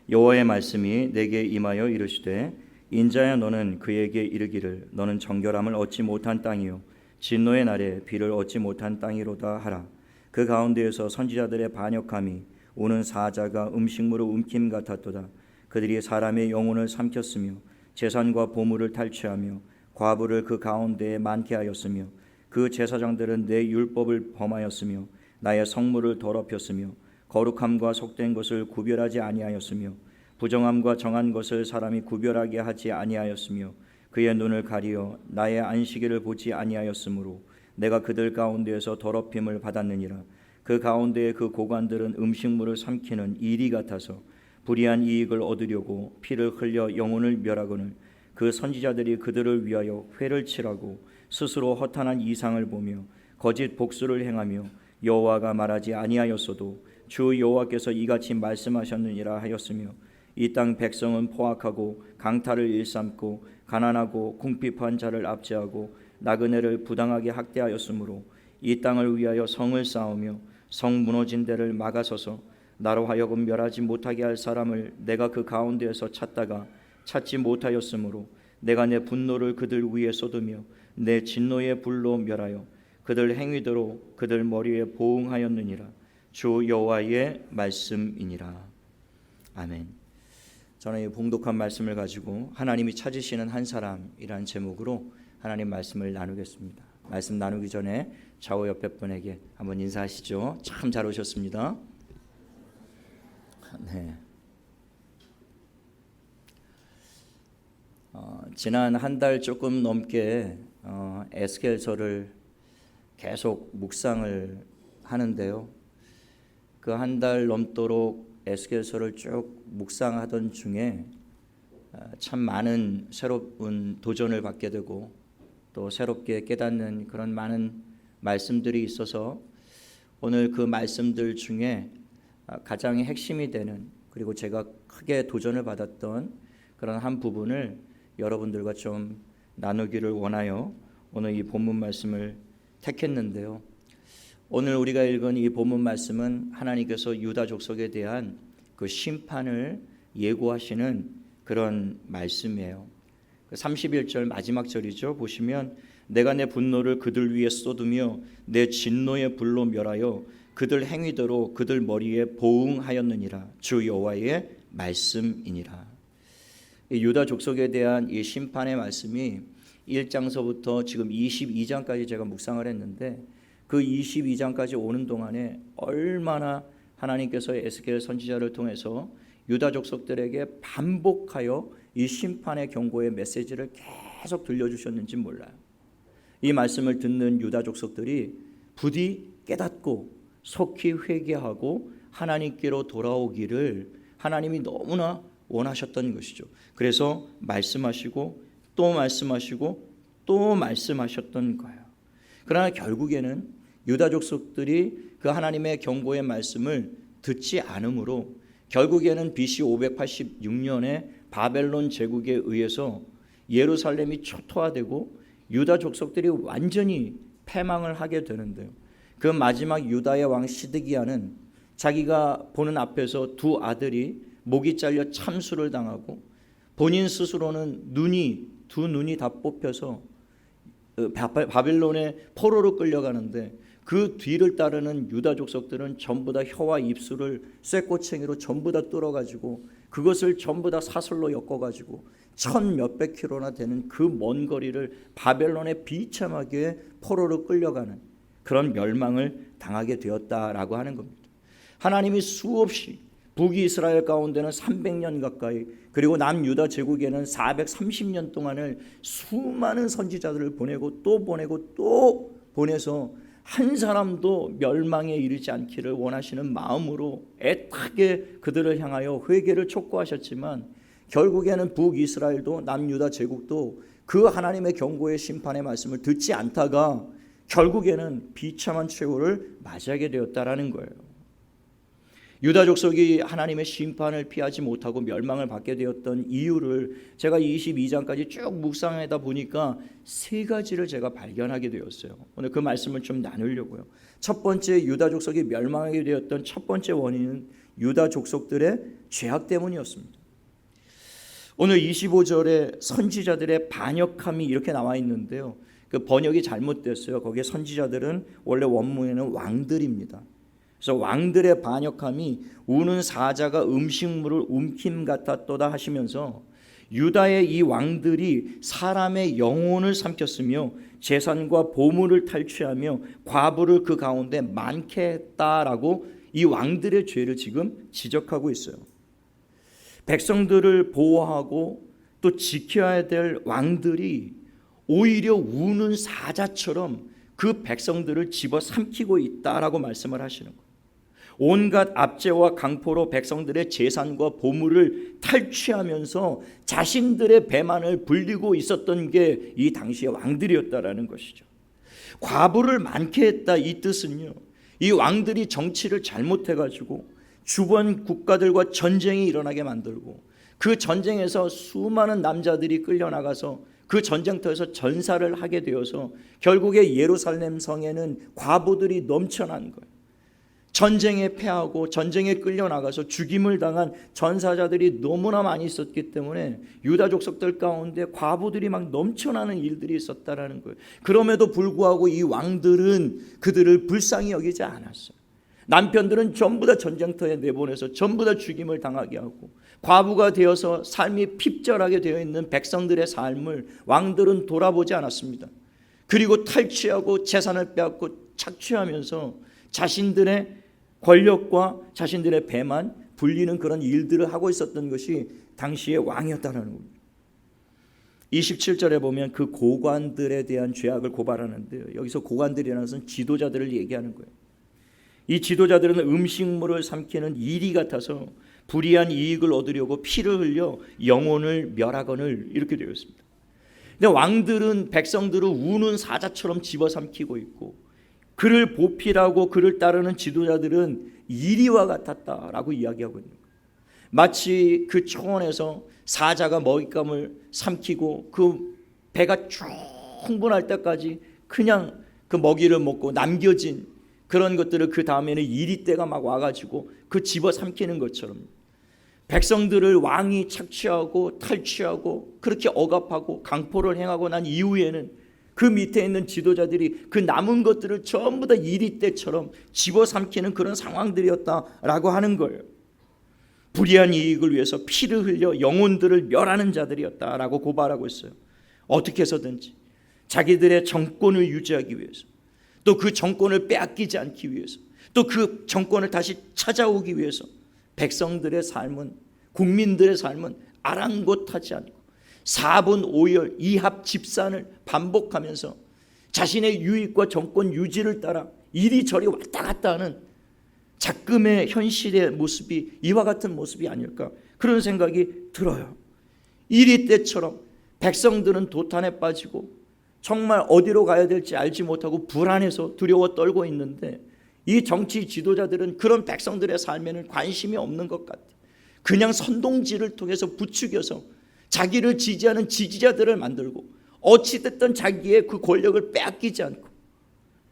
여호와의 말씀이 내게 임하여 이르시되 인자야 너는 그에게 이르기를 너는 정결함을 얻지 못한 땅이요 진노의 날에 비를 얻지 못한 땅이로다 하라. 그 가운데에서 선지자들의 반역함이 우는 사자가 음식물을 움킴 같았도다. 그들이 사람의 영혼을 삼켰으며 재산과 보물을 탈취하며 과부를 그 가운데에 많게 하였으며 그 제사장들은 내 율법을 범하였으며 나의 성물을 더럽혔으며 거룩함과 속된 것을 구별하지 아니하였으며 부정함과 정한 것을 사람이 구별하게 하지 아니하였으며 그의 눈을 가리어 나의 안식일을 보지 아니하였으므로 내가 그들 가운데에서 더럽힘을 받았느니라. 그 가운데에 그 고관들은 음식물을 삼키는 이리 같아서 불의한 이익을 얻으려고 피를 흘려 영혼을 멸하거늘 그 선지자들이 그들을 위하여 회를 칠하고 스스로 허탄한 이상을 보며 거짓 복수를 행하며 여호와가 말하지 아니하였어도 주 여호와께서 이같이 말씀하셨느니라 하였으며 이 땅 백성은 포악하고 강탈을 일삼고 가난하고 궁핍한 자를 압제하고 나그네를 부당하게 학대하였으므로 이 땅을 위하여 성을 쌓으며 성 무너진 데를 막아서서 나로 하여금 멸하지 못하게 할 사람을 내가 그 가운데에서 찾다가 찾지 못하였으므로 내가 내 분노를 그들 위에 쏟으며 내 진노의 불로 멸하여 그들 행위대로 그들 머리에 보응하였느니라. 주 여호와의 말씀이니라. 아멘. 저는 이 봉독한 말씀을 가지고 하나님이 찾으시는 한 사람이라는 제목으로 하나님 말씀을 나누겠습니다. 말씀 나누기 전에 좌우 옆에 분에게 한번 인사하시죠. 참 잘 오셨습니다. 네. 지난 한 달 조금 넘게 에스겔서를 계속 묵상을 하는데요. 그 한 달 넘도록 에스겔서를 쭉 묵상하던 중에 참 많은 새로운 도전을 받게 되고 또 새롭게 깨닫는 그런 많은 말씀들이 있어서 오늘 그 말씀들 중에 가장 핵심이 되는 그리고 제가 크게 도전을 받았던 그런 한 부분을 여러분들과 좀 나누기를 원하여 오늘 이 본문 말씀을 택했는데요. 오늘 우리가 읽은 이 본문 말씀은 하나님께서 유다 족속에 대한 그 심판을 예고하시는 그런 말씀이에요. 31절 마지막 절이죠. 보시면 내가 내 분노를 그들 위에 쏟으며 내 진노의 불로 멸하여 그들 행위대로 그들 머리에 보응하였느니라. 주 여호와의 말씀이니라. 이 유다 족속에 대한 이 심판의 말씀이 1장서부터 지금 22장까지 제가 묵상을 했는데 그 22장까지 오는 동안에 얼마나 하나님께서 에스겔 선지자를 통해서 유다 족속들에게 반복하여 이 심판의 경고의 메시지를 계속 들려주셨는지 몰라요. 이 말씀을 듣는 유다 족속들이 부디 깨닫고 속히 회개하고 하나님께로 돌아오기를 하나님이 너무나 원하셨던 것이죠. 그래서 말씀하시고 또 말씀하시고 또 말씀하셨던 거예요. 그러나 결국에는 유다 족속들이 그 하나님의 경고의 말씀을 듣지 않으므로 결국에는 BC 586년에 바벨론 제국에 의해서 예루살렘이 초토화되고 유다 족속들이 완전히 패망을 하게 되는데요. 그 마지막 유다의 왕 시드기야는 자기가 보는 앞에서 두 아들이 목이 잘려 참수를 당하고 본인 스스로는 두 눈이 다 뽑혀서 바벨론의 포로로 끌려가는데 그 뒤를 따르는 유다 족속들은 전부 다 혀와 입술을 쇠꼬챙이로 전부 다 뚫어가지고 그것을 전부 다 사슬로 엮어가지고 1000몇백 킬로나 되는 그 먼 거리를 바벨론의 비참하게 포로로 끌려가는 그런 멸망을 당하게 되었다라고 하는 겁니다. 하나님이 수없이 북이스라엘 가운데는 300년 가까이 그리고 남유다 제국에는 430년 동안을 수많은 선지자들을 보내고 또 보내서 한 사람도 멸망에 이르지 않기를 원하시는 마음으로 애타게 그들을 향하여 회개를 촉구하셨지만 결국에는 북이스라엘도 남유다 제국도 그 하나님의 경고의 심판의 말씀을 듣지 않다가 결국에는 비참한 최후를 맞이하게 되었다라는 거예요. 유다 족속이 하나님의 심판을 피하지 못하고 멸망을 받게 되었던 이유를 제가 22장까지 쭉 묵상하다 보니까 세 가지를 제가 발견하게 되었어요. 오늘 그 말씀을 좀 나누려고요. 첫 번째, 유다 족속이 멸망하게 되었던 첫 번째 원인은 유다 족속들의 죄악 때문이었습니다. 오늘 25절에 선지자들의 반역함이 이렇게 나와 있는데요. 그 번역이 잘못됐어요. 거기에 선지자들은 원래 원문에는 왕들입니다. 그래서 왕들의 반역함이 우는 사자가 음식물을 움킴 같았도다 하시면서 유다의 이 왕들이 사람의 영혼을 삼켰으며 재산과 보물을 탈취하며 과부를 그 가운데 많게 했다라고 이 왕들의 죄를 지금 지적하고 있어요. 백성들을 보호하고 또 지켜야 될 왕들이 오히려 우는 사자처럼 그 백성들을 집어삼키고 있다라고 말씀을 하시는 거예요. 온갖 압제와 강포로 백성들의 재산과 보물을 탈취하면서 자신들의 배만을 불리고 있었던 게 이 당시의 왕들이었다라는 것이죠. 과부를 많게 했다, 이 뜻은요, 이 왕들이 정치를 잘못해가지고 주변 국가들과 전쟁이 일어나게 만들고 그 전쟁에서 수많은 남자들이 끌려나가서 그 전쟁터에서 전사를 하게 되어서 결국에 예루살렘 성에는 과부들이 넘쳐난 거예요. 전쟁에 패하고 전쟁에 끌려나가서 죽임을 당한 전사자들이 너무나 많이 있었기 때문에 유다 족속들 가운데 과부들이 막 넘쳐나는 일들이 있었다라는 거예요. 그럼에도 불구하고 이 왕들은 그들을 불쌍히 여기지 않았어요. 남편들은 전부 다 전쟁터에 내보내서 전부 다 죽임을 당하게 하고 과부가 되어서 삶이 핍절하게 되어 있는 백성들의 삶을 왕들은 돌아보지 않았습니다. 그리고 탈취하고 재산을 빼앗고 착취하면서 자신들의 권력과 자신들의 배만 불리는 그런 일들을 하고 있었던 것이 당시의 왕이었다는 겁니다. 27절에 보면 그 고관들에 대한 죄악을 고발하는데요. 여기서 고관들이라는 것은 지도자들을 얘기하는 거예요. 이 지도자들은 음식물을 삼키는 이리 같아서 불의한 이익을 얻으려고 피를 흘려 영혼을 멸하거늘, 이렇게 되어 있습니다. 근데 왕들은 백성들을 우는 사자처럼 집어삼키고 있고 그를 보필하고 그를 따르는 지도자들은 이리와 같았다라고 이야기하고 있는 거예요. 마치 그 초원에서 사자가 먹잇감을 삼키고 그 배가 충분할 때까지 그냥 그 먹이를 먹고 남겨진 그런 것들을 그 다음에는 이리떼가 막 와가지고 그 집어삼키는 것처럼 백성들을 왕이 착취하고 탈취하고 그렇게 억압하고 강포를 행하고 난 이후에는 그 밑에 있는 지도자들이 그 남은 것들을 전부 다 이리떼처럼 집어삼키는 그런 상황들이었다라고 하는 거예요. 불의한 이익을 위해서 피를 흘려 영혼들을 멸하는 자들이었다라고 고발하고 있어요. 어떻게 해서든지 자기들의 정권을 유지하기 위해서, 또 그 정권을 빼앗기지 않기 위해서, 또 그 정권을 다시 찾아오기 위해서 백성들의 삶은, 국민들의 삶은 아랑곳하지 않고 4분 5열 이합 집산을 반복하면서 자신의 유익과 정권 유지를 따라 이리저리 왔다 갔다 하는 작금의 현실의 모습이 이와 같은 모습이 아닐까, 그런 생각이 들어요. 이리 때처럼 백성들은 도탄에 빠지고 정말 어디로 가야 될지 알지 못하고 불안해서 두려워 떨고 있는데 이 정치 지도자들은 그런 백성들의 삶에는 관심이 없는 것 같아요. 그냥 선동질을 통해서 부추겨서 자기를 지지하는 지지자들을 만들고 어찌됐든 자기의 그 권력을 빼앗기지 않고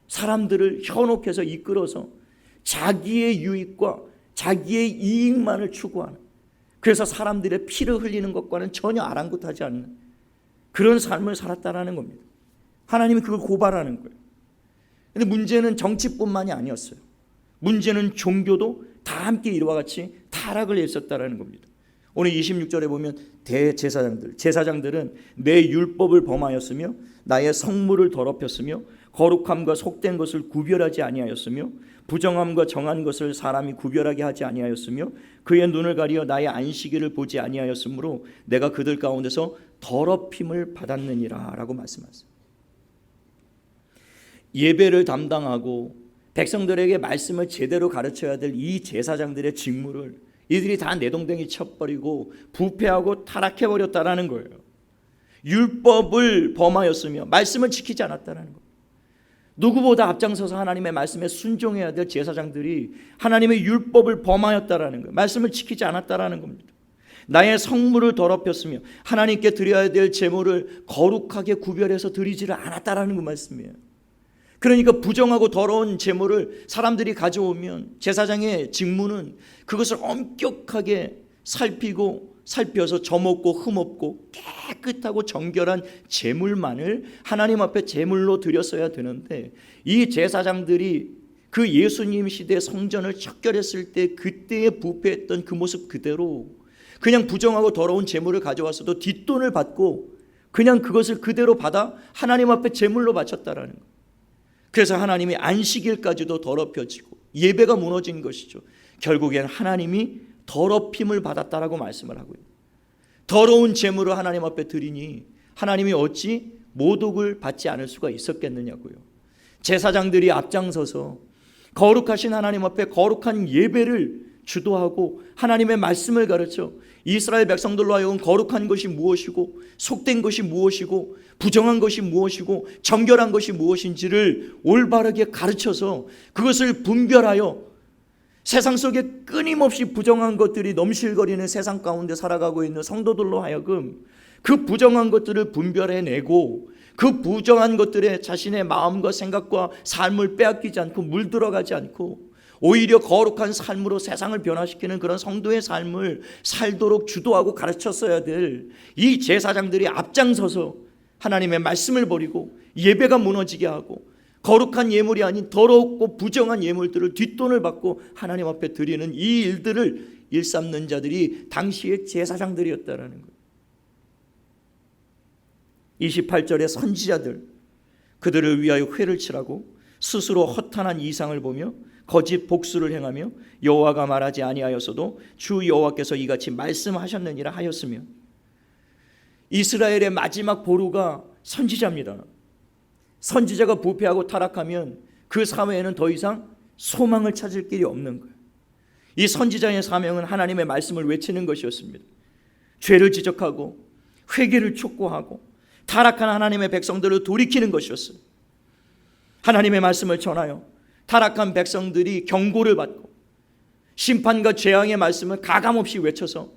사람들을 현혹해서 이끌어서 자기의 유익과 자기의 이익만을 추구하는, 그래서 사람들의 피를 흘리는 것과는 전혀 아랑곳하지 않는 그런 삶을 살았다라는 겁니다. 하나님이 그걸 고발하는 거예요. 그런데 문제는 정치뿐만이 아니었어요. 문제는 종교도 다 함께 이와 같이 타락을 했었다라는 겁니다. 오늘 26절에 보면 제사장들은 내 율법을 범하였으며 나의 성물을 더럽혔으며 거룩함과 속된 것을 구별하지 아니하였으며 부정함과 정한 것을 사람이 구별하게 하지 아니하였으며 그의 눈을 가리어 나의 안식일을 보지 아니하였으므로 내가 그들 가운데서 더럽힘을 받았느니라 라고 말씀하셨어요. 예배를 담당하고 백성들에게 말씀을 제대로 가르쳐야 될 이 제사장들의 직무를 이들이 다 내동댕이 쳐버리고 부패하고 타락해버렸다라는 거예요. 율법을 범하였으며 말씀을 지키지 않았다는 거예요. 누구보다 앞장서서 하나님의 말씀에 순종해야 될 제사장들이 하나님의 율법을 범하였다라는 거예요. 말씀을 지키지 않았다라는 겁니다. 나의 성물을 더럽혔으며 하나님께 드려야 될 제물을 거룩하게 구별해서 드리지를 않았다라는 그 말씀이에요. 그러니까 부정하고 더러운 제물을 사람들이 가져오면 제사장의 직무는 그것을 엄격하게 살펴서 점없고 흠없고 깨끗하고 정결한 제물만을 하나님 앞에 제물로 드렸어야 되는데, 이 제사장들이 그 예수님 시대 성전을 척결했을 때 그때에 부패했던 그 모습 그대로 그냥 부정하고 더러운 제물을 가져왔어도 뒷돈을 받고 그냥 그것을 그대로 받아 하나님 앞에 제물로 바쳤다라는 거예요. 그래서 하나님이 안식일까지도 더럽혀지고 예배가 무너진 것이죠. 결국엔 하나님이 더럽힘을 받았다라고 말씀을 하고요. 더러운 제물을 하나님 앞에 드리니 하나님이 어찌 모독을 받지 않을 수가 있었겠느냐고요. 제사장들이 앞장서서 거룩하신 하나님 앞에 거룩한 예배를 주도하고 하나님의 말씀을 가르쳐 이스라엘 백성들로 하여금 거룩한 것이 무엇이고 속된 것이 무엇이고 부정한 것이 무엇이고 정결한 것이 무엇인지를 올바르게 가르쳐서 그것을 분별하여 세상 속에 끊임없이 부정한 것들이 넘실거리는 세상 가운데 살아가고 있는 성도들로 하여금 그 부정한 것들을 분별해내고 그 부정한 것들에 자신의 마음과 생각과 삶을 빼앗기지 않고 물들어가지 않고 오히려 거룩한 삶으로 세상을 변화시키는 그런 성도의 삶을 살도록 주도하고 가르쳤어야 될 이 제사장들이 앞장서서 하나님의 말씀을 버리고 예배가 무너지게 하고 거룩한 예물이 아닌 더럽고 부정한 예물들을 뒷돈을 받고 하나님 앞에 드리는 이 일들을 일삼는 자들이 당시의 제사장들이었다라는 거예요. 28절의 선지자들, 그들을 위하여 회를 치라고 스스로 허탄한 이상을 보며 거짓 복수를 행하며 여호와가 말하지 아니하였어도 주 여호와께서 이같이 말씀하셨느니라 하였으며, 이스라엘의 마지막 보루가 선지자입니다. 선지자가 부패하고 타락하면 그 사회에는 더 이상 소망을 찾을 길이 없는 거예요. 이 선지자의 사명은 하나님의 말씀을 외치는 것이었습니다. 죄를 지적하고 회개를 촉구하고 타락한 하나님의 백성들을 돌이키는 것이었어요. 하나님의 말씀을 전하여 타락한 백성들이 경고를 받고 심판과 재앙의 말씀을 가감없이 외쳐서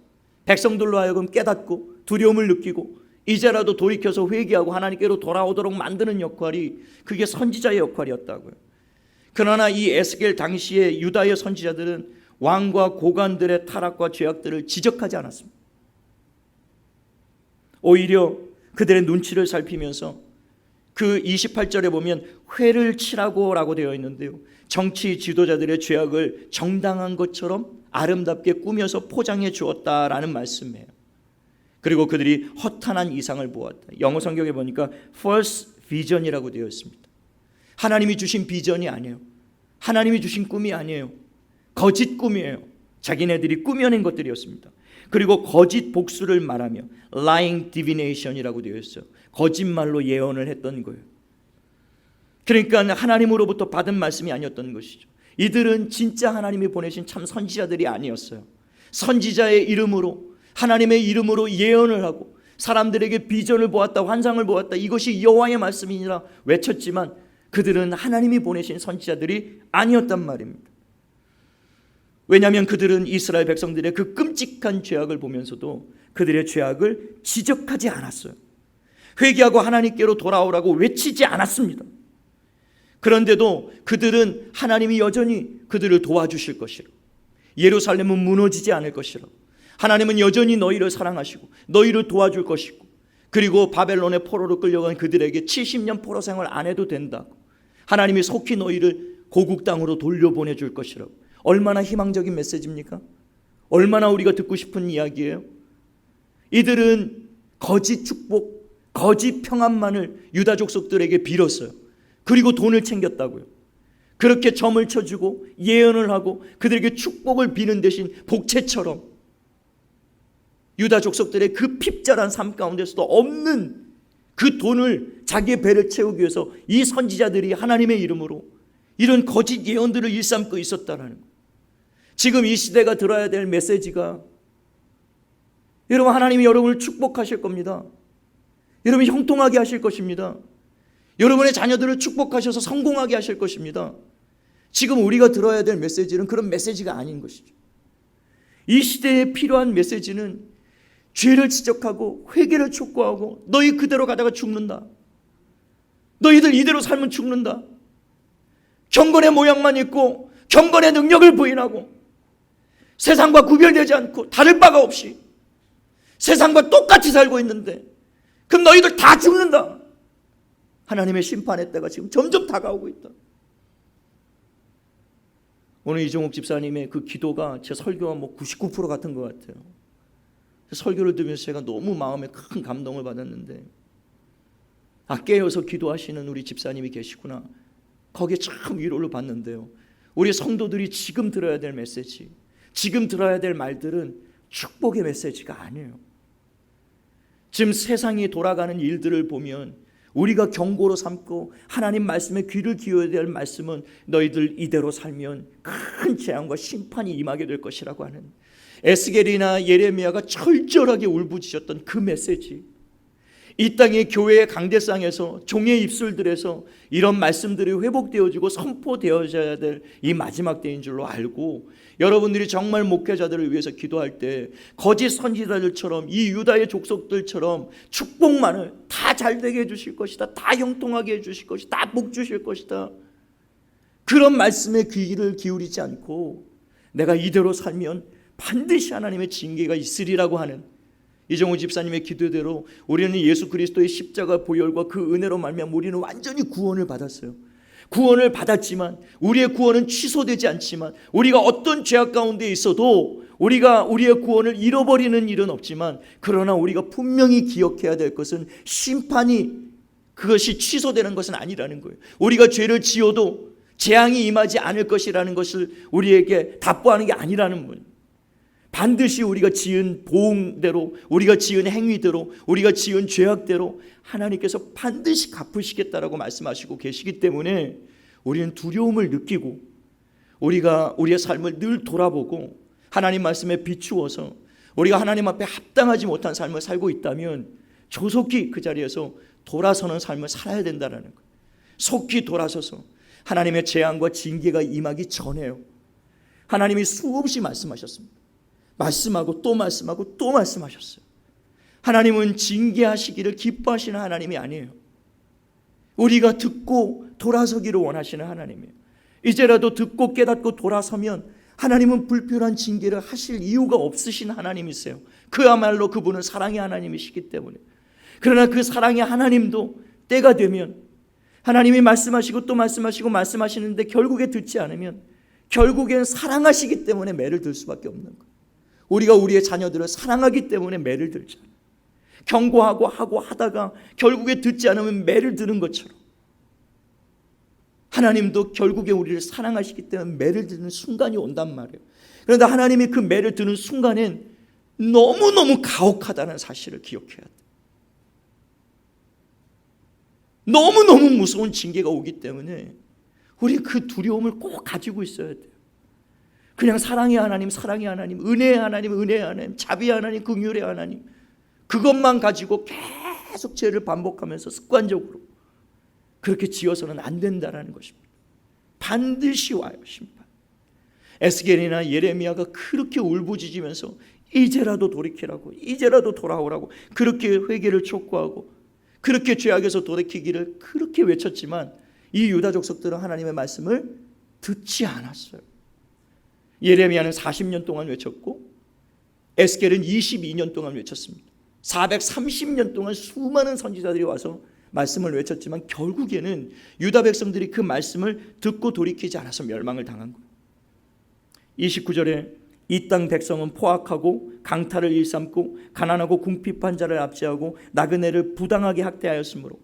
백성들로 하여금 깨닫고 두려움을 느끼고 이제라도 돌이켜서 회개하고 하나님께로 돌아오도록 만드는 역할이, 그게 선지자의 역할이었다고요. 그러나 이 에스겔 당시의 유다의 선지자들은 왕과 고관들의 타락과 죄악들을 지적하지 않았습니다. 오히려 그들의 눈치를 살피면서 그 28절에 보면 회를 치라고 라고 되어 있는데요, 정치 지도자들의 죄악을 정당한 것처럼 아름답게 꾸며서 포장해 주었다라는 말씀이에요. 그리고 그들이 허탄한 이상을 보았다. 영어 성경에 보니까 false vision이라고 되어 있습니다. 하나님이 주신 비전이 아니에요. 하나님이 주신 꿈이 아니에요. 거짓 꿈이에요. 자기네들이 꾸며낸 것들이었습니다. 그리고 거짓 복수를 말하며 lying divination이라고 되어 있어요. 거짓말로 예언을 했던 거예요. 그러니까 하나님으로부터 받은 말씀이 아니었던 것이죠. 이들은 진짜 하나님이 보내신 참 선지자들이 아니었어요. 선지자의 이름으로, 하나님의 이름으로 예언을 하고 사람들에게 비전을 보았다, 환상을 보았다, 이것이 여호와의 말씀이니라 외쳤지만 그들은 하나님이 보내신 선지자들이 아니었단 말입니다. 왜냐하면 그들은 이스라엘 백성들의 그 끔찍한 죄악을 보면서도 그들의 죄악을 지적하지 않았어요. 회개하고 하나님께로 돌아오라고 외치지 않았습니다. 그런데도 그들은 하나님이 여전히 그들을 도와주실 것이라, 예루살렘은 무너지지 않을 것이라, 하나님은 여전히 너희를 사랑하시고 너희를 도와줄 것이고, 그리고 바벨론의 포로로 끌려간 그들에게 70년 포로 생활 안 해도 된다고, 하나님이 속히 너희를 고국 땅으로 돌려보내줄 것이라고. 얼마나 희망적인 메시지입니까? 얼마나 우리가 듣고 싶은 이야기예요? 이들은 거짓 축복, 거짓 평안만을 유다 족속들에게 빌었어요. 그리고 돈을 챙겼다고요. 그렇게 점을 쳐주고 예언을 하고 그들에게 축복을 비는 대신 복채처럼 유다 족속들의 그 핍절한 삶 가운데서도 없는 그 돈을 자기의 배를 채우기 위해서 이 선지자들이 하나님의 이름으로 이런 거짓 예언들을 일삼고 있었다는 거예요. 지금 이 시대가 들어야 될 메시지가, 여러분, 하나님이 여러분을 축복하실 겁니다. 여러분 형통하게 하실 것입니다. 여러분의 자녀들을 축복하셔서 성공하게 하실 것입니다. 지금 우리가 들어야 될 메시지는 그런 메시지가 아닌 것이죠. 이 시대에 필요한 메시지는 죄를 지적하고 회개를 촉구하고 너희 그대로 가다가 죽는다. 너희들 이대로 살면 죽는다. 경건의 모양만 있고 경건의 능력을 부인하고 세상과 구별되지 않고 다를 바가 없이 세상과 똑같이 살고 있는데 그럼 너희들 다 죽는다. 하나님의 심판의 때가 지금 점점 다가오고 있다. 오늘 이종욱 집사님의 그 기도가 제 설교와 99% 같은 것 같아요. 설교를 들으면서 제가 너무 마음에 큰 감동을 받았는데 깨어서 기도하시는 우리 집사님이 계시구나. 거기에 참 위로를 받는데요. 우리 성도들이 지금 들어야 될 메시지, 지금 들어야 될 말들은 축복의 메시지가 아니에요. 지금 세상이 돌아가는 일들을 보면 우리가 경고로 삼고 하나님 말씀에 귀를 기울여야 될 말씀은 너희들 이대로 살면 큰 재앙과 심판이 임하게 될 것이라고 하는 에스겔이나 예레미야가 철저하게 울부짖었던 그 메시지, 이 땅의 교회의 강대상에서 종의 입술들에서 이런 말씀들이 회복되어지고 선포되어져야 될 이 마지막 때인 줄로 알고 여러분들이 정말 목회자들을 위해서 기도할 때 거짓 선지자들처럼 이 유다의 족속들처럼 축복만을 다 잘되게 해주실 것이다, 다 형통하게 해주실 것이다, 다 복 주실 것이다, 그런 말씀에 귀를 기울이지 않고 내가 이대로 살면 반드시 하나님의 징계가 있으리라고 하는 이종우 집사님의 기도대로 우리는 예수 그리스도의 십자가 보혈과 그 은혜로 말미암아 우리는 완전히 구원을 받았어요. 구원을 받았지만 우리의 구원은 취소되지 않지만 우리가 어떤 죄악 가운데 있어도 우리가 우리의 구원을 잃어버리는 일은 없지만 그러나 우리가 분명히 기억해야 될 것은 심판이 그것이 취소되는 것은 아니라는 거예요. 우리가 죄를 지어도 재앙이 임하지 않을 것이라는 것을 우리에게 답보하는 게 아니라는 거예요. 반드시 우리가 지은 보응대로, 우리가 지은 행위대로, 우리가 지은 죄악대로 하나님께서 반드시 갚으시겠다라고 말씀하시고 계시기 때문에 우리는 두려움을 느끼고 우리가 우리의 삶을 늘 돌아보고 하나님 말씀에 비추어서 우리가 하나님 앞에 합당하지 못한 삶을 살고 있다면 조속히 그 자리에서 돌아서는 삶을 살아야 된다는 거예요. 속히 돌아서서 하나님의 재앙과 징계가 임하기 전에요. 하나님이 수없이 말씀하셨습니다. 말씀하고 또 말씀하고 또 말씀하셨어요. 하나님은 징계하시기를 기뻐하시는 하나님이 아니에요. 우리가 듣고 돌아서기를 원하시는 하나님이에요. 이제라도 듣고 깨닫고 돌아서면 하나님은 불필요한 징계를 하실 이유가 없으신 하나님이세요. 그야말로 그분은 사랑의 하나님이시기 때문에. 그러나 그 사랑의 하나님도 때가 되면 하나님이 말씀하시고 또 말씀하시고 말씀하시는데 결국에 듣지 않으면 결국엔 사랑하시기 때문에 매를 들 수밖에 없는 거예요. 우리가 우리의 자녀들을 사랑하기 때문에 매를 들잖아요. 경고하고 하고 하다가 결국에 듣지 않으면 매를 드는 것처럼 하나님도 결국에 우리를 사랑하시기 때문에 매를 드는 순간이 온단 말이에요. 그런데 하나님이 그 매를 드는 순간엔 너무너무 가혹하다는 사실을 기억해야 돼요. 너무너무 무서운 징계가 오기 때문에 우리 그 두려움을 꼭 가지고 있어야 돼요. 그냥 사랑의 하나님, 사랑의 하나님, 은혜의 하나님, 은혜의 하나님, 자비의 하나님, 긍휼의 하나님, 그것만 가지고 계속 죄를 반복하면서 습관적으로 그렇게 지어서는 안 된다는 것입니다. 반드시 와요, 심판. 에스겔이나 예레미야가 그렇게 울부짖으면서 이제라도 돌이키라고, 이제라도 돌아오라고 그렇게 회개를 촉구하고 그렇게 죄악에서 돌이키기를 그렇게 외쳤지만 이 유다 족속들은 하나님의 말씀을 듣지 않았어요. 예레미야는 40년 동안 외쳤고 에스겔은 22년 동안 외쳤습니다. 430년 동안 수많은 선지자들이 와서 말씀을 외쳤지만 결국에는 유다 백성들이 그 말씀을 듣고 돌이키지 않아서 멸망을 당한 거예요. 29절에 이 땅 백성은 포악하고 강탈을 일삼고 가난하고 궁핍한 자를 압제하고 나그네를 부당하게 학대하였으므로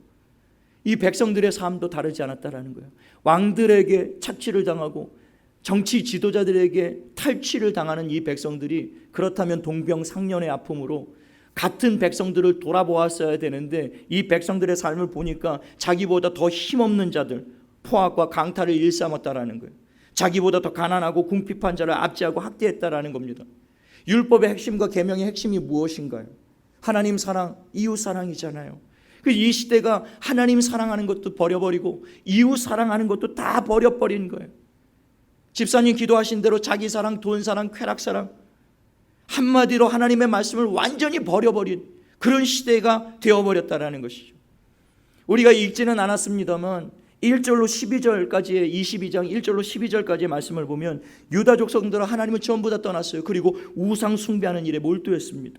이 백성들의 삶도 다르지 않았다라는 거예요. 왕들에게 착취를 당하고 정치 지도자들에게 탈취를 당하는 이 백성들이 그렇다면 동병상련의 아픔으로 같은 백성들을 돌아보았어야 되는데 이 백성들의 삶을 보니까 자기보다 더 힘없는 자들, 포악과 강탈을 일삼았다라는 거예요. 자기보다 더 가난하고 궁핍한 자를 압제하고 학대했다라는 겁니다. 율법의 핵심과 계명의 핵심이 무엇인가요? 하나님 사랑, 이웃 사랑이잖아요. 이 시대가 하나님 사랑하는 것도 버려버리고 이웃 사랑하는 것도 다 버려버린 거예요. 집사님 기도하신 대로 자기 사랑, 돈 사랑, 쾌락 사랑, 한마디로 하나님의 말씀을 완전히 버려버린 그런 시대가 되어버렸다는 것이죠. 우리가 읽지는 않았습니다만 1절로 12절까지의 22장 1절로 12절까지의 말씀을 보면 유다 족속들은 하나님을 전부 다 떠났어요. 그리고 우상 숭배하는 일에 몰두했습니다.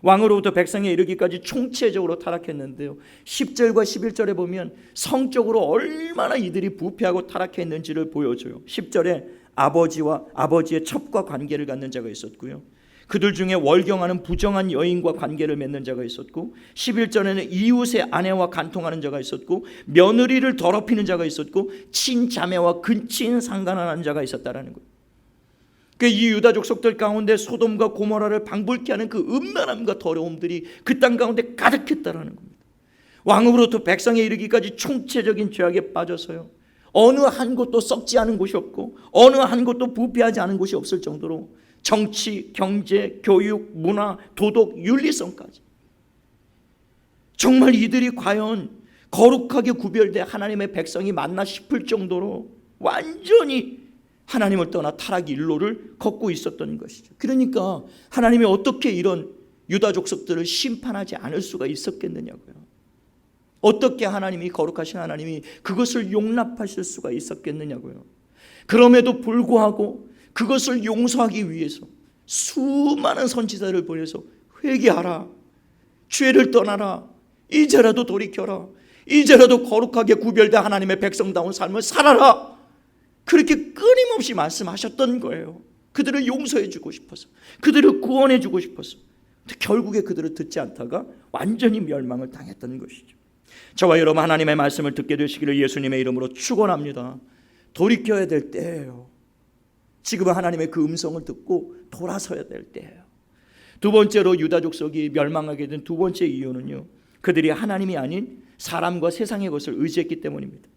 왕으로부터 백성에 이르기까지 총체적으로 타락했는데요, 10절과 11절에 보면 성적으로 얼마나 이들이 부패하고 타락했는지를 보여줘요. 10절에 아버지와 아버지의 첩과 관계를 갖는 자가 있었고요, 그들 중에 월경하는 부정한 여인과 관계를 맺는 자가 있었고, 11절에는 이웃의 아내와 간통하는 자가 있었고, 며느리를 더럽히는 자가 있었고, 친자매와 근친 상간하는 자가 있었다라는 거예요. 이 유다 족속들 가운데 소돔과 고모라를 방불케 하는 그 음란함과 더러움들이 그 땅 가운데 가득했다라는 겁니다. 왕으로부터 백성에 이르기까지 총체적인 죄악에 빠져서요, 어느 한 곳도 썩지 않은 곳이 없고 어느 한 곳도 부패하지 않은 곳이 없을 정도로 정치, 경제, 교육, 문화, 도덕, 윤리성까지 정말 이들이 과연 거룩하게 구별된 하나님의 백성이 맞나 싶을 정도로 완전히 하나님을 떠나 타락의 일로를 걷고 있었던 것이죠. 그러니까 하나님이 어떻게 이런 유다 족속들을 심판하지 않을 수가 있었겠느냐고요. 어떻게 하나님이, 거룩하신 하나님이 그것을 용납하실 수가 있었겠느냐고요. 그럼에도 불구하고 그것을 용서하기 위해서 수많은 선지자를 보내서 회개하라, 죄를 떠나라, 이제라도 돌이켜라, 이제라도 거룩하게 구별된 하나님의 백성다운 삶을 살아라, 그렇게 끊임없이 말씀하셨던 거예요. 그들을 용서해 주고 싶어서, 그들을 구원해 주고 싶어서. 결국에 그들을 듣지 않다가 완전히 멸망을 당했던 것이죠. 저와 여러분, 하나님의 말씀을 듣게 되시기를 예수님의 이름으로 축원합니다. 돌이켜야 될 때예요. 지금은 하나님의 그 음성을 듣고 돌아서야 될 때예요. 두 번째로 유다 족속이 멸망하게 된 두 번째 이유는요, 그들이 하나님이 아닌 사람과 세상의 것을 의지했기 때문입니다.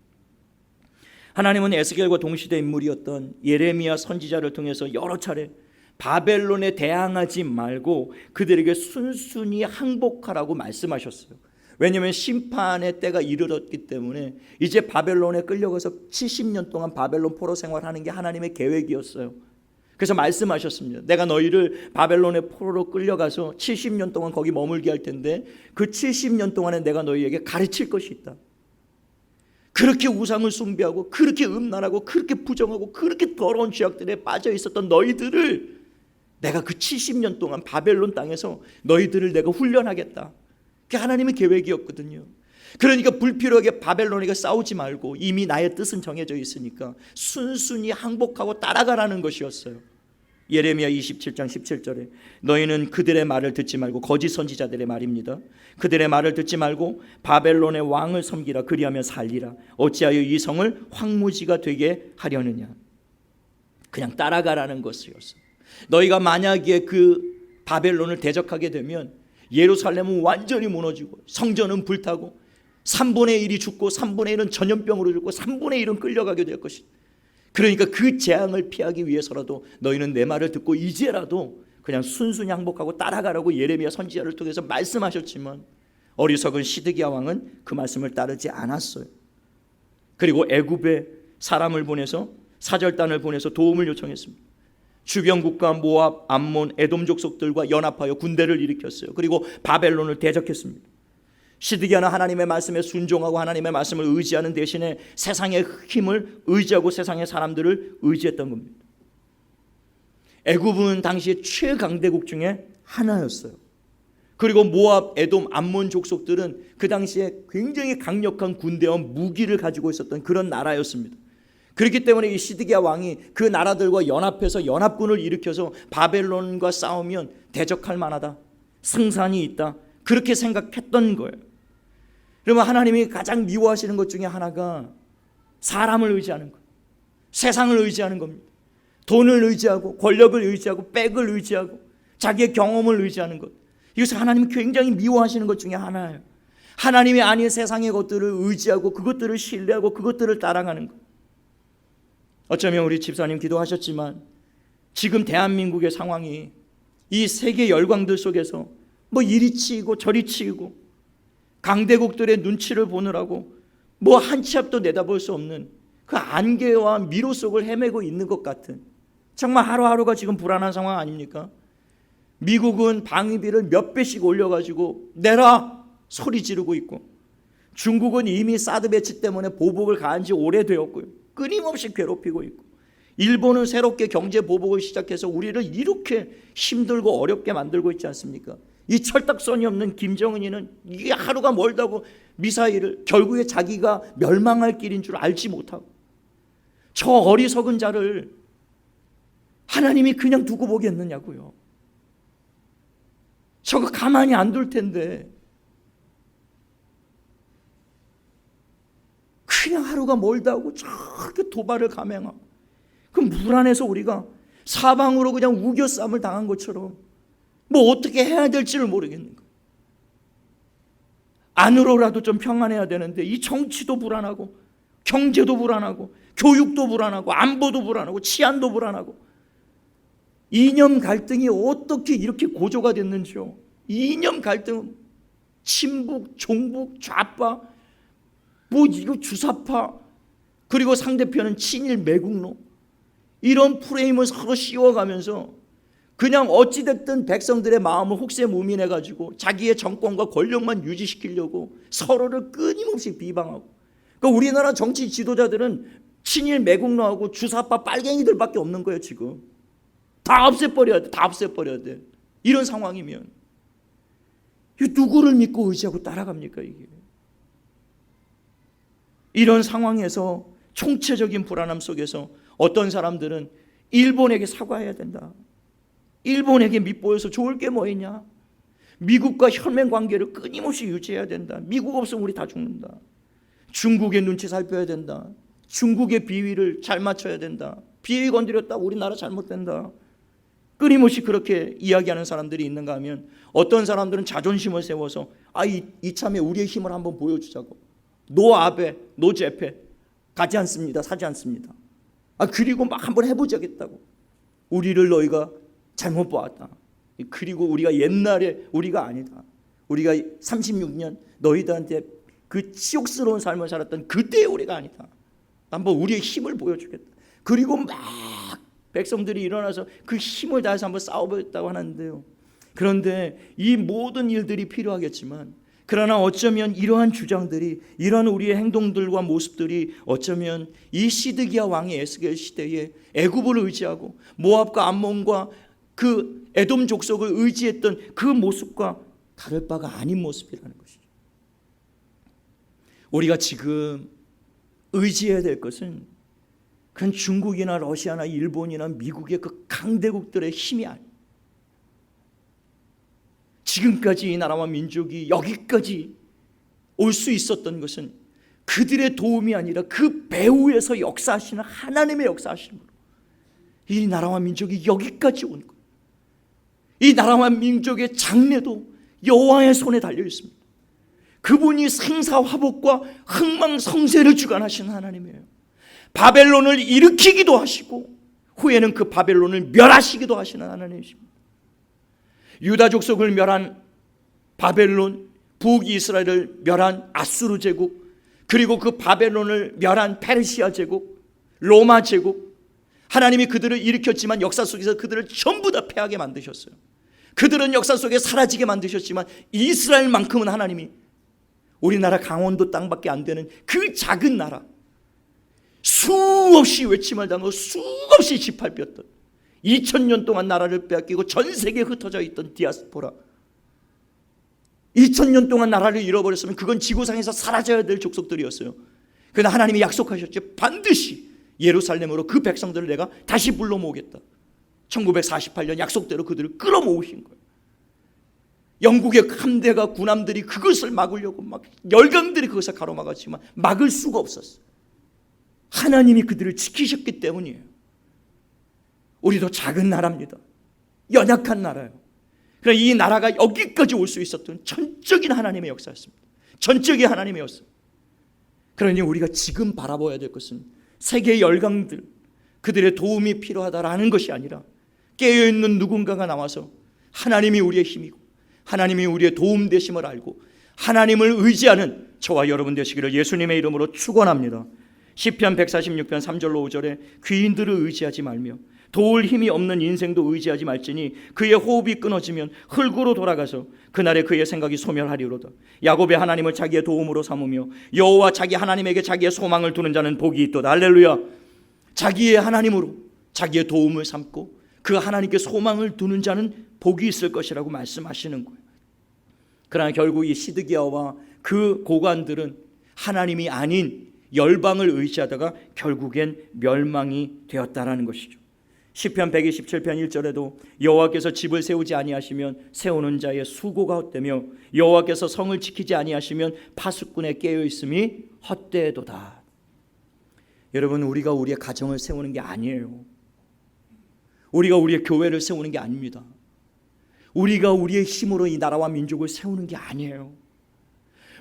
하나님은 에스겔과 동시대 인물이었던 예레미야 선지자를 통해서 여러 차례 바벨론에 대항하지 말고 그들에게 순순히 항복하라고 말씀하셨어요. 왜냐하면 심판의 때가 이르렀기 때문에 이제 바벨론에 끌려가서 70년 동안 바벨론 포로 생활하는 게 하나님의 계획이었어요. 그래서 말씀하셨습니다. 내가 너희를 바벨론의 포로로 끌려가서 70년 동안 거기 머물게 할 텐데 그 70년 동안에 내가 너희에게 가르칠 것이 있다. 그렇게 우상을 숭배하고 그렇게 음란하고 그렇게 부정하고 그렇게 더러운 죄악들에 빠져 있었던 너희들을 내가 그 70년 동안 바벨론 땅에서 너희들을 내가 훈련하겠다. 그게 하나님의 계획이었거든요. 그러니까 불필요하게 바벨론에게 싸우지 말고 이미 나의 뜻은 정해져 있으니까 순순히 항복하고 따라가라는 것이었어요. 예레미야 27장 17절에 너희는 그들의 말을 듣지 말고, 거짓 선지자들의 말입니다, 그들의 말을 듣지 말고 바벨론의 왕을 섬기라. 그리하면 살리라. 어찌하여 이 성을 황무지가 되게 하려느냐. 그냥 따라가라는 것이었어요. 너희가 만약에 그 바벨론을 대적하게 되면 예루살렘은 완전히 무너지고 성전은 불타고 3분의 1이 죽고 3분의 1은 전염병으로 죽고 3분의 1은 끌려가게 될 것이다. 그러니까 그 재앙을 피하기 위해서라도 너희는 내 말을 듣고 이제라도 그냥 순순히 항복하고 따라가라고 예레미야 선지자를 통해서 말씀하셨지만 어리석은 시드기야 왕은 그 말씀을 따르지 않았어요. 그리고 애굽에 사람을 보내서, 사절단을 보내서 도움을 요청했습니다. 주변 국가 모압, 암몬, 에돔 족속들과 연합하여 군대를 일으켰어요. 그리고 바벨론을 대적했습니다. 시드기야는 하나님의 말씀에 순종하고 하나님의 말씀을 의지하는 대신에 세상의 힘을 의지하고 세상의 사람들을 의지했던 겁니다. 애굽은 당시에 최강대국 중에 하나였어요. 그리고 모압, 에돔, 암몬 족속들은 그 당시에 굉장히 강력한 군대와 무기를 가지고 있었던 그런 나라였습니다. 그렇기 때문에 이 시드기야 왕이 그 나라들과 연합해서 연합군을 일으켜서 바벨론과 싸우면 대적할 만하다, 승산이 있다, 그렇게 생각했던 거예요. 그러면 하나님이 가장 미워하시는 것 중에 하나가 사람을 의지하는 것, 세상을 의지하는 겁니다. 돈을 의지하고 권력을 의지하고 백을 의지하고 자기의 경험을 의지하는 것, 이것을 하나님이 굉장히 미워하시는 것 중에 하나예요. 하나님이 아닌 세상의 것들을 의지하고 그것들을 신뢰하고 그것들을 따라가는 것. 어쩌면 우리 집사님 기도하셨지만 지금 대한민국의 상황이 이 세계 열광들 속에서 뭐 이리 치이고 저리 치이고 강대국들의 눈치를 보느라고 뭐 한 치 앞도 내다볼 수 없는 그 안개와 미로 속을 헤매고 있는 것 같은, 정말 하루하루가 지금 불안한 상황 아닙니까? 미국은 방위비를 몇 배씩 올려가지고 내라 소리 지르고 있고, 중국은 이미 사드 배치 때문에 보복을 가한 지 오래되었고요, 끊임없이 괴롭히고 있고, 일본은 새롭게 경제 보복을 시작해서 우리를 이렇게 힘들고 어렵게 만들고 있지 않습니까? 이 철딱선이 없는 김정은이는 이게 하루가 멀다고 미사일을 결국에 자기가 멸망할 길인 줄 알지 못하고, 저 어리석은 자를 하나님이 그냥 두고 보겠느냐고요. 저거 가만히 안 둘 텐데 그냥 하루가 멀다고 저렇게 도발을 감행하고, 그럼 불안해서 우리가 사방으로 그냥 우겨쌈을 당한 것처럼 뭐 어떻게 해야 될지를 모르겠는 거예요. 안으로라도 좀 평안해야 되는데 이 정치도 불안하고 경제도 불안하고 교육도 불안하고 안보도 불안하고 치안도 불안하고, 이념 갈등이 어떻게 이렇게 고조가 됐는지요. 이념 갈등은 친북, 종북, 좌파, 뭐 이거 주사파, 그리고 상대편은 친일 매국노, 이런 프레임을 서로 씌워가면서 그냥 어찌됐든 백성들의 마음을 혹세무민해가지고 자기의 정권과 권력만 유지시키려고 서로를 끊임없이 비방하고, 그러니까 우리나라 정치 지도자들은 친일 매국노하고 주사파 빨갱이들밖에 없는 거예요. 지금 다 없애버려야 돼. 다 없애버려야 돼. 이런 상황이면 누구를 믿고 의지하고 따라갑니까? 이게 이런 상황에서 총체적인 불안함 속에서 어떤 사람들은 일본에게 사과해야 된다, 일본에게 밑보여서 좋을 게 뭐 있냐, 미국과 혈맹 관계를 끊임없이 유지해야 된다, 미국 없으면 우리 다 죽는다, 중국의 눈치 살펴야 된다, 중국의 비위를 잘 맞춰야 된다, 비위 건드렸다 우리나라 잘못된다, 끊임없이 그렇게 이야기하는 사람들이 있는가 하면, 어떤 사람들은 자존심을 세워서 이참에 우리의 힘을 한번 보여주자고, 노 아베, 노 제페 가지 않습니다, 사지 않습니다, 그리고 막 한번 해보자겠다고, 우리를 너희가 잘못 보았다, 그리고 우리가 옛날에 우리가 아니다, 우리가 36년 너희들한테 그 치욕스러운 삶을 살았던 그때의 우리가 아니다, 한번 우리의 힘을 보여주겠다, 그리고 막 백성들이 일어나서 그 힘을 다해서 한번 싸워보겠다고 하는데요. 그런데 이 모든 일들이 필요하겠지만, 그러나 어쩌면 이러한 주장들이, 이러한 우리의 행동들과 모습들이 어쩌면 이 시드기야 왕의 에스겔 시대에 애굽을 의지하고 모압과 암몬과 그 에돔 족속을 의지했던 그 모습과 다를 바가 아닌 모습이라는 것이죠. 우리가 지금 의지해야 될 것은 그건 중국이나 러시아나 일본이나 미국의 그 강대국들의 힘이 아니에요. 지금까지 이 나라와 민족이 여기까지 올 수 있었던 것은 그들의 도움이 아니라 그 배후에서 역사하시는 하나님의 역사하심으로 이 나라와 민족이 여기까지 온 거예요. 이 나라와 민족의 장래도 여호와의 손에 달려 있습니다. 그분이 생사화복과 흥망성쇠를 주관하시는 하나님이에요. 바벨론을 일으키기도 하시고 후에는 그 바벨론을 멸하시기도 하시는 하나님이십니다. 유다 족속을 멸한 바벨론, 북이스라엘을 멸한 아수르 제국, 그리고 그 바벨론을 멸한 페르시아 제국, 로마 제국, 하나님이 그들을 일으켰지만 역사 속에서 그들을 전부 다 패하게 만드셨어요. 그들은 역사 속에 사라지게 만드셨지만 이스라엘만큼은 하나님이, 우리나라 강원도 땅밖에 안 되는 그 작은 나라, 수없이 외침을 당하고 수없이 짓밟혔던 2000년 동안 나라를 빼앗기고 전 세계에 흩어져 있던 디아스포라, 2000년 동안 나라를 잃어버렸으면 그건 지구상에서 사라져야 될 족속들이었어요. 그러나 하나님이 약속하셨죠. 반드시 예루살렘으로 그 백성들을 내가 다시 불러 모으겠다. 1948년 약속대로 그들을 끌어모으신 거예요. 영국의 함대가, 군함들이 그것을 막으려고 막 열강들이 그것을 가로막았지만 막을 수가 없었어요. 하나님이 그들을 지키셨기 때문이에요. 우리도 작은 나라입니다. 연약한 나라예요. 그러나 이 나라가 여기까지 올 수 있었던 전적인 하나님의 역사였습니다. 전적인 하나님의 역사. 그러니 우리가 지금 바라봐야 될 것은 세계의 열강들, 그들의 도움이 필요하다라는 것이 아니라 깨어있는 누군가가 나와서 하나님이 우리의 힘이고 하나님이 우리의 도움 되심을 알고 하나님을 의지하는 저와 여러분 되시기를 예수님의 이름으로 축원합니다. 시편 146편 3절로 5절에 귀인들을 의지하지 말며 도울 힘이 없는 인생도 의지하지 말지니 그의 호흡이 끊어지면 흙으로 돌아가서 그날에 그의 생각이 소멸하리로다. 야곱의 하나님을 자기의 도움으로 삼으며 여호와 자기 하나님에게 자기의 소망을 두는 자는 복이 있도다. 할렐루야. 자기의 하나님으로 자기의 도움을 삼고 그 하나님께 소망을 두는 자는 복이 있을 것이라고 말씀하시는 거예요. 그러나 결국 이 시드기야와 그 고관들은 하나님이 아닌 열방을 의지하다가 결국엔 멸망이 되었다라는 것이죠. 시편 127편 1절에도 여호와께서 집을 세우지 아니하시면 세우는 자의 수고가 헛되며 여호와께서 성을 지키지 아니하시면 파수꾼의 깨어 있음이 헛되도다. 여러분, 우리가 우리의 가정을 세우는 게 아니에요. 우리가 우리의 교회를 세우는 게 아닙니다. 우리가 우리의 힘으로 이 나라와 민족을 세우는 게 아니에요.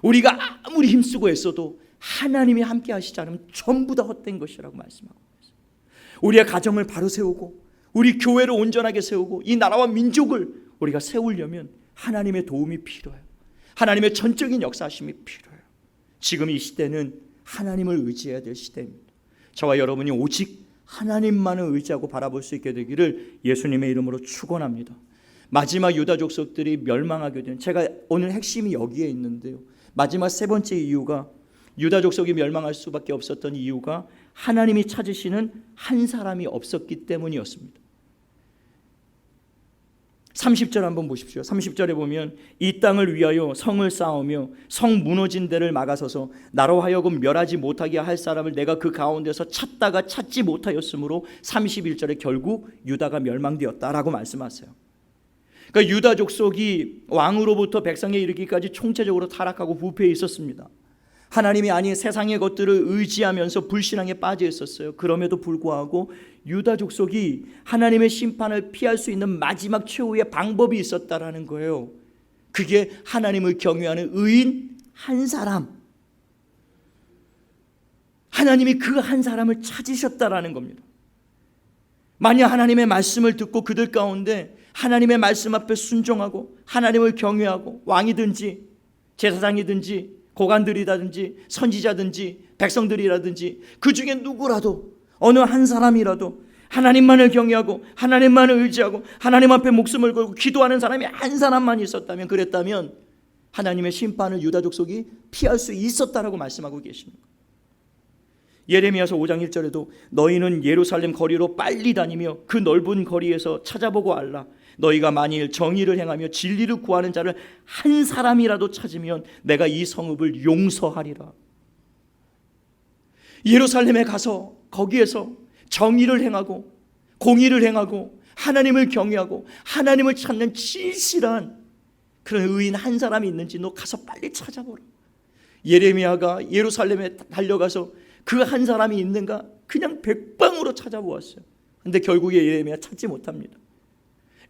우리가 아무리 힘쓰고 애써도 하나님이 함께 하시지 않으면 전부 다 헛된 것이라고 말씀하고 있어요. 우리의 가정을 바로 세우고 우리 교회를 온전하게 세우고 이 나라와 민족을 우리가 세우려면 하나님의 도움이 필요해요. 하나님의 전적인 역사하심이 필요해요. 지금 이 시대는 하나님을 의지해야 될 시대입니다. 저와 여러분이 오직 하나님만을 의지하고 바라볼 수 있게 되기를 예수님의 이름으로 축원합니다. 마지막 유다 족속들이 멸망하게 된, 제가 오늘 핵심이 여기에 있는데요, 마지막 세 번째 이유가 유다 족속이 멸망할 수밖에 없었던 이유가 하나님이 찾으시는 한 사람이 없었기 때문이었습니다. 30절 한번 보십시오. 30절에 보면 이 땅을 위하여 성을 쌓으며 성 무너진 데를 막아서서 나로 하여금 멸하지 못하게 할 사람을 내가 그 가운데서 찾다가 찾지 못하였으므로 31절에 결국 유다가 멸망되었다라고 말씀하세요. 그러니까 유다 족속이 왕으로부터 백성에 이르기까지 총체적으로 타락하고 부패해 있었습니다. 하나님이 아닌 세상의 것들을 의지하면서 불신앙에 빠져 있었어요. 그럼에도 불구하고 유다 족속이 하나님의 심판을 피할 수 있는 마지막 최후의 방법이 있었다라는 거예요. 그게 하나님을 경외하는 의인 한 사람, 하나님이 그 한 사람을 찾으셨다라는 겁니다. 만약 하나님의 말씀을 듣고 그들 가운데 하나님의 말씀 앞에 순종하고 하나님을 경외하고 왕이든지 제사장이든지 고관들이라든지 선지자든지 백성들이라든지 그 중에 누구라도 어느 한 사람이라도 하나님만을 경외하고 하나님만을 의지하고 하나님 앞에 목숨을 걸고 기도하는 사람이 한 사람만 있었다면, 그랬다면 하나님의 심판을 유다 족속이 피할 수 있었다라고 말씀하고 계십니다. 예레미야서 5장 1절에도 너희는 예루살렘 거리로 빨리 다니며 그 넓은 거리에서 찾아보고 알라. 너희가 만일 정의를 행하며 진리를 구하는 자를 한 사람이라도 찾으면 내가 이 성읍을 용서하리라. 예루살렘에 가서 거기에서 정의를 행하고 공의를 행하고 하나님을 경외하고 하나님을 찾는 진실한 그런 의인 한 사람이 있는지 너 가서 빨리 찾아보라. 예레미야가 예루살렘에 달려가서 그 한 사람이 있는가 그냥 백방으로 찾아보았어요. 근데 결국에 예레미야 찾지 못합니다.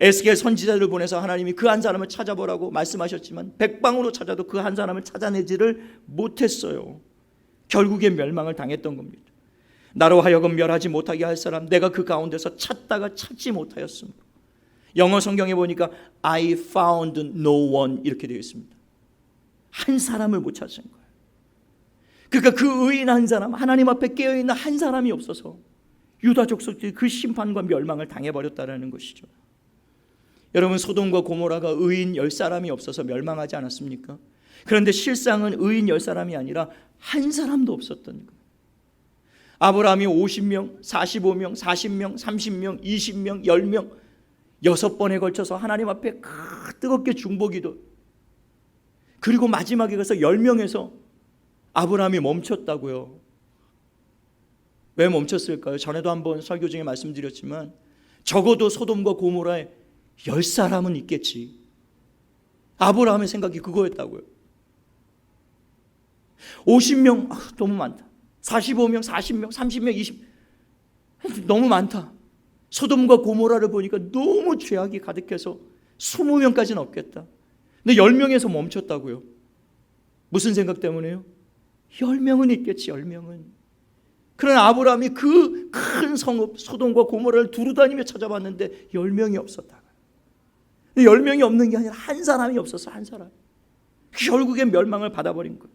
에스겔 선지자를 보내서 하나님이 그 한 사람을 찾아보라고 말씀하셨지만 백방으로 찾아도 그 한 사람을 찾아내지를 못했어요. 결국에 멸망을 당했던 겁니다. 나로 하여금 멸하지 못하게 할 사람 내가 그 가운데서 찾다가 찾지 못하였습니다. 영어 성경에 보니까 I found no one 이렇게 되어 있습니다. 한 사람을 못 찾은 거예요. 그러니까 그 의인 한 사람, 하나님 앞에 깨어있는 한 사람이 없어서 유다 족속들이 그 심판과 멸망을 당해버렸다는 것이죠. 여러분, 소돔과 고모라가 의인 10사람이 없어서 멸망하지 않았습니까? 그런데 실상은 의인 10사람이 아니라 한 사람도 없었던 거예요. 아브라함이 50명, 45명, 40명, 30명, 20명, 10명 6번에 걸쳐서 하나님 앞에 뜨겁게 중보기도, 그리고 마지막에 가서 10명에서 아브라함이 멈췄다고요. 왜 멈췄을까요? 전에도 한번 설교 중에 말씀드렸지만 적어도 소돔과 고모라에 10사람은 있겠지. 아브라함의 생각이 그거였다고요. 50명 너무 많다. 45명, 40명, 30명, 20 너무 많다. 소돔과 고모라를 보니까 너무 죄악이 가득해서 20명까지는 없겠다. 근데 10명에서 멈췄다고요. 무슨 생각 때문에요? 10명은 있겠지. 10명은. 그러나 아브라함이 그 큰 성읍 소돔과 고모라를 두루다니며 찾아봤는데 10명이 없었다. 10명이 없는 게 아니라 한 사람이 없었어. 한 사람. 결국엔 멸망을 받아버린 거예요.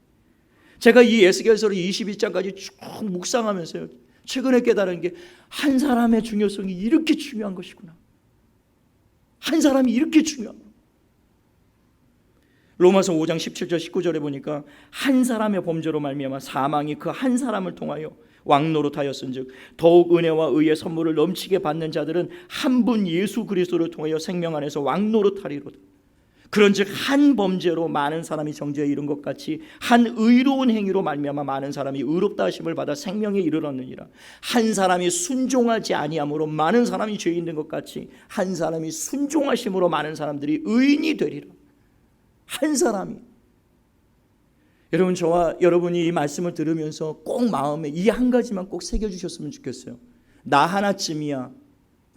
제가 이 에스겔서를 22장까지 쭉 묵상하면서요, 최근에 깨달은 게 한 사람의 중요성이 이렇게 중요한 것이구나. 한 사람이 이렇게 중요한 거예요. 로마서 5장 17절 19절에 보니까 한 사람의 범죄로 말미암아 사망이 그 한 사람을 통하여 왕노릇하였은즉 더욱 은혜와 의의 선물을 넘치게 받는 자들은 한 분 예수 그리스도를 통하여 생명 안에서 왕노릇하리로다. 그런즉 한 범죄로 많은 사람이 정죄에 이른 것 같이 한 의로운 행위로 말미암아 많은 사람이 의롭다 하심을 받아 생명에 이르렀느니라. 한 사람이 순종하지 아니함으로 많은 사람이 죄 있는 것 같이 한 사람이 순종하심으로 많은 사람들이 의인이 되리라. 한 사람이. 여러분, 저와 여러분이 이 말씀을 들으면서 꼭 마음에 이 한 가지만 꼭 새겨주셨으면 좋겠어요. 나 하나쯤이야가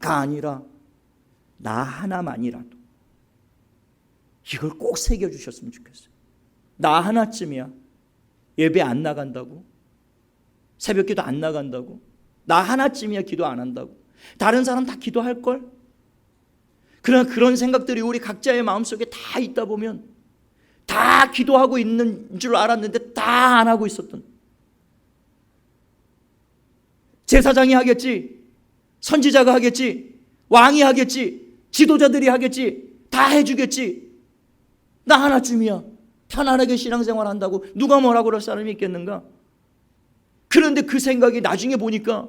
아니라 나 하나만이라도. 이걸 꼭 새겨주셨으면 좋겠어요. 나 하나쯤이야. 예배 안 나간다고, 새벽기도 안 나간다고, 나 하나쯤이야 기도 안 한다고, 다른 사람 다 기도할걸? 그러나 그런 생각들이 우리 각자의 마음속에 다 있다 보면 다 기도하고 있는 줄 알았는데 다 안 하고 있었던, 제사장이 하겠지, 선지자가 하겠지, 왕이 하겠지, 지도자들이 하겠지, 다 해주겠지, 나 하나쯤이야 편안하게 신앙생활 한다고 누가 뭐라고 그럴 사람이 있겠는가? 그런데 그 생각이 나중에 보니까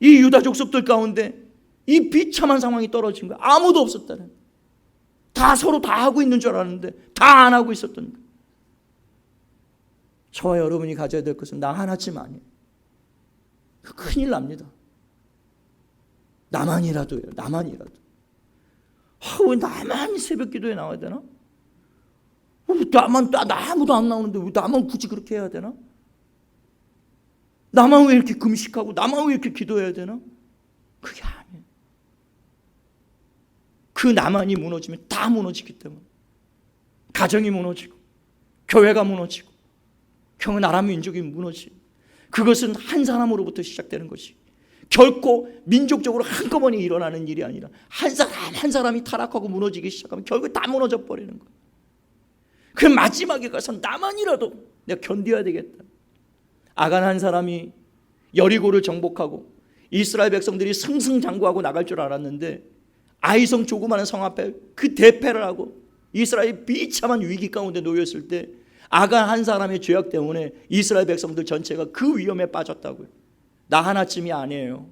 이 유다 족속들 가운데 이 비참한 상황이 떨어진 거야. 아무도 없었다는, 다 서로 다 하고 있는 줄 알았는데 다 안 하고 있었던 거야. 저와 여러분이 가져야 될 것은 나 하나쯤 아니에요. 큰일 납니다. 나만이라도요. 나만이라도. 왜 나만 새벽 기도에 나와야 되나? 나 아무도 안 나오는데 왜 나만 굳이 그렇게 해야 되나? 나만 왜 이렇게 금식하고 나만 왜 이렇게 기도해야 되나? 그게 아니에요. 그 나만이 무너지면 다 무너지기 때문에 가정이 무너지고 교회가 무너지고 나라 민족이 무너지고, 그것은 한 사람으로부터 시작되는 것이 결코 민족적으로 한꺼번에 일어나는 일이 아니라 한 사람이 타락하고 무너지기 시작하면 결국 다 무너져 버리는 거예요. 그 마지막에 가서 나만이라도 내가 견뎌야 되겠다. 아간 한 사람이 여리고를 정복하고 이스라엘 백성들이 승승장구하고 나갈 줄 알았는데 아이성 조그마한 성 앞에 그 대패를 하고 이스라엘이 비참한 위기 가운데 놓였을 때 아간 한 사람의 죄악 때문에 이스라엘 백성들 전체가 그 위험에 빠졌다고요. 나 하나쯤이 아니에요.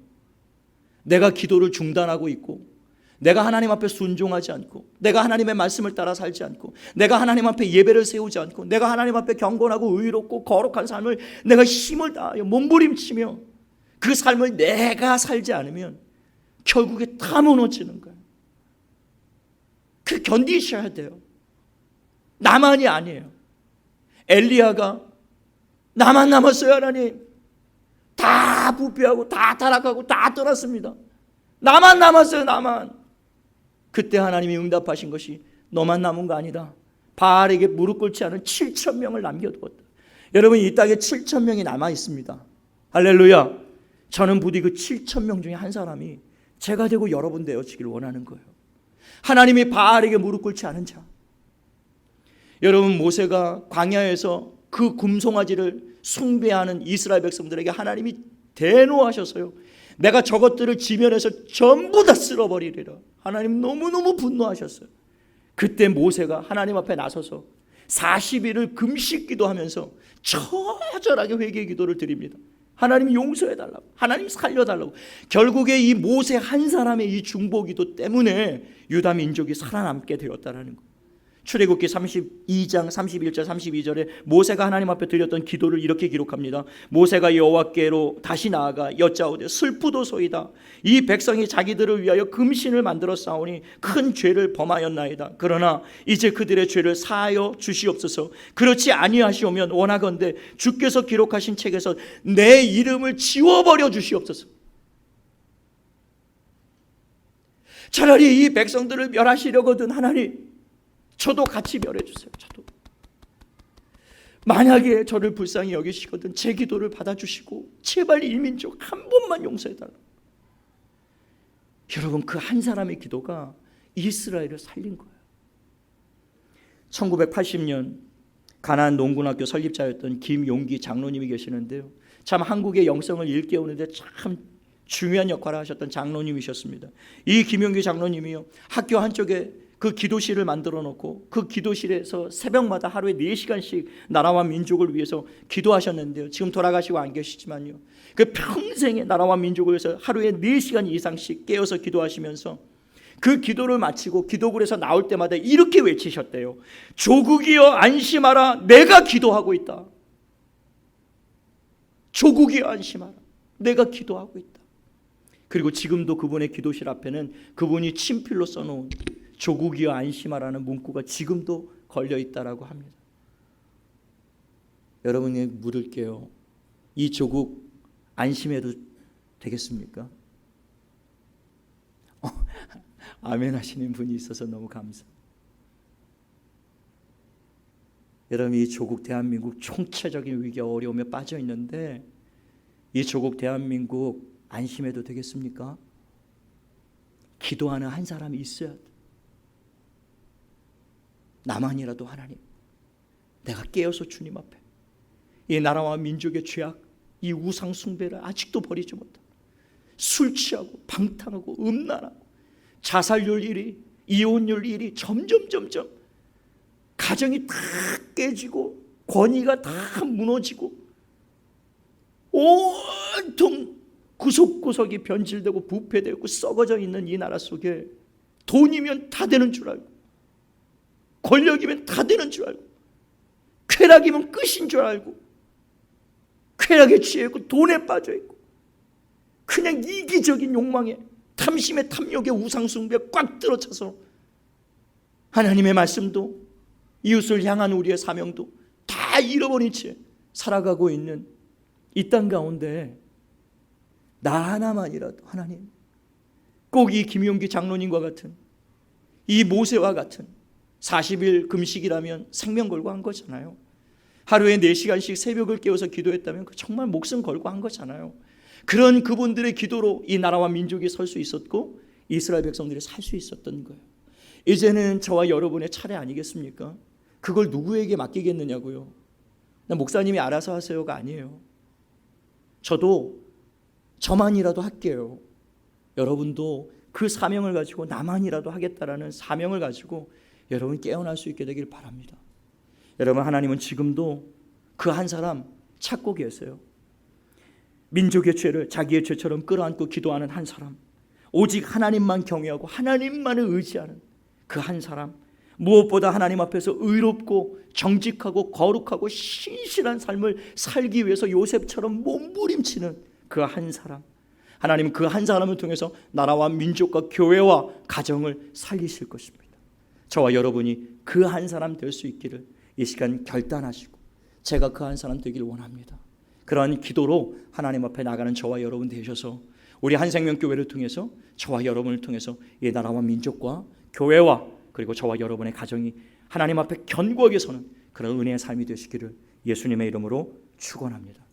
내가 기도를 중단하고 있고, 내가 하나님 앞에 순종하지 않고, 내가 하나님의 말씀을 따라 살지 않고, 내가 하나님 앞에 예배를 세우지 않고, 내가 하나님 앞에 경건하고 의롭고 거룩한 삶을 내가 힘을 다하여 몸부림치며 그 삶을 내가 살지 않으면 결국에 다 무너지는 거예요. 그 견디셔야 돼요. 나만이 아니에요. 엘리야가 나만 남았어요. 하나님, 다 부패하고 다 타락하고 다 떠났습니다. 나만 남았어요. 나만. 그때 하나님이 응답하신 것이 너만 남은 거 아니다. 바알에게 무릎 꿇지 않은 7,000명을 남겨두었다. 여러분, 이 땅에 7,000명이 남아 있습니다. 할렐루야. 저는 부디 그 7,000명 중에 한 사람이 제가 되고 여러분 되어지길 원하는 거예요. 하나님이 바알에게 무릎 꿇지 않은 자. 여러분, 모세가 광야에서 그 금송아지를 숭배하는 이스라엘 백성들에게 하나님이 대노하셔서요, 내가 저것들을 지면에서 전부 다 쓸어버리리라. 하나님 너무너무 분노하셨어요. 그때 모세가 하나님 앞에 나서서 40일을 금식 기도하면서 처절하게 회개 기도를 드립니다. 하나님 용서해달라고, 하나님 살려달라고. 결국에 이 모세 한 사람의 이 중보기도 때문에 유다 민족이 살아남게 되었다는 거. 출애굽기 32장 31절 32절에 모세가 하나님 앞에 드렸던 기도를 이렇게 기록합니다. 모세가 여호와께로 다시 나아가 여짜오되 슬프도소이다. 이 백성이 자기들을 위하여 금신을 만들어 싸우니 큰 죄를 범하였나이다. 그러나 이제 그들의 죄를 사하여 주시옵소서. 그렇지 아니하시오면 원하건대 주께서 기록하신 책에서 내 이름을 지워버려 주시옵소서. 차라리 이 백성들을 멸하시려거든 하나님, 저도 같이 멸해주세요. 저도. 만약에 저를 불쌍히 여기시거든 제 기도를 받아주시고 제발 이 민족 한 번만 용서해달라고. 여러분, 그 한 사람의 기도가 이스라엘을 살린 거예요. 1980년 가나안 농군학교 설립자였던 김용기 장로님이 계시는데요. 참 한국의 영성을 일깨우는데 참 중요한 역할을 하셨던 장로님이셨습니다. 이 김용기 장로님이요, 학교 한쪽에 그 기도실을 만들어 놓고 그 기도실에서 새벽마다 하루에 4시간씩 나라와 민족을 위해서 기도하셨는데요. 지금 돌아가시고 안 계시지만요, 그 평생에 나라와 민족을 위해서 하루에 4시간 이상씩 깨어서 기도하시면서 그 기도를 마치고 기도굴에서 나올 때마다 이렇게 외치셨대요. 조국이여 안심하라, 내가 기도하고 있다. 조국이여 안심하라, 내가 기도하고 있다. 그리고 지금도 그분의 기도실 앞에는 그분이 친필로 써놓은 조국이여 안심하라는 문구가 지금도 걸려 있다라고 합니다. 여러분이 물을게요. 이 조국 안심해도 되겠습니까? 아멘 하시는 분이 있어서 너무 감사합니다. 여러분, 이 조국 대한민국 총체적인 위기와 어려움에 빠져 있는데 이 조국 대한민국 안심해도 되겠습니까? 기도하는 한 사람이 있어야 돼. 나만이라도 하나님, 내가 깨어서 주님 앞에 이 나라와 민족의 죄악, 이 우상 숭배를 아직도 버리지 못하고 술 취하고 방탕하고 음란하고 자살률 1위, 이혼율 1위, 점점 가정이 다 깨지고 권위가 다 무너지고 온통 구석구석이 변질되고 부패되고 썩어져 있는 이 나라 속에 돈이면 다 되는 줄 알고, 권력이면 다 되는 줄 알고, 쾌락이면 끝인 줄 알고, 쾌락에 취해 있고 돈에 빠져 있고 그냥 이기적인 욕망에 탐심의 탐욕의 우상숭배에 꽉 들어차서 하나님의 말씀도 이웃을 향한 우리의 사명도 다 잃어버린 채 살아가고 있는 이 땅 가운데 나 하나만이라도 하나님, 꼭 이 김용기 장로님과 같은, 이 모세와 같은 40일 금식이라면 생명 걸고 한 거잖아요. 하루에 4시간씩 새벽을 깨워서 기도했다면 그 정말 목숨 걸고 한 거잖아요. 그런 그분들의 기도로 이 나라와 민족이 설 수 있었고 이스라엘 백성들이 살 수 있었던 거예요. 이제는 저와 여러분의 차례 아니겠습니까? 그걸 누구에게 맡기겠느냐고요. 목사님이 알아서 하세요가 아니에요. 저도 저만이라도 할게요. 여러분도 그 사명을 가지고 나만이라도 하겠다라는 사명을 가지고 여러분 깨어날 수 있게 되길 바랍니다. 여러분, 하나님은 지금도 그 한 사람 찾고 계세요. 민족의 죄를 자기의 죄처럼 끌어안고 기도하는 한 사람, 오직 하나님만 경외하고 하나님만을 의지하는 그 한 사람, 무엇보다 하나님 앞에서 의롭고 정직하고 거룩하고 신실한 삶을 살기 위해서 요셉처럼 몸부림치는 그 한 사람, 하나님은 그 한 사람을 통해서 나라와 민족과 교회와 가정을 살리실 것입니다. 저와 여러분이 그 한 사람 될 수 있기를 이 시간 결단하시고 제가 그 한 사람 되길 원합니다. 그러한 기도로 하나님 앞에 나가는 저와 여러분 되셔서 우리 한생명교회를 통해서 저와 여러분을 통해서 이 나라와 민족과 교회와 그리고 저와 여러분의 가정이 하나님 앞에 견고하게 서는 그런 은혜의 삶이 되시기를 예수님의 이름으로 축원합니다.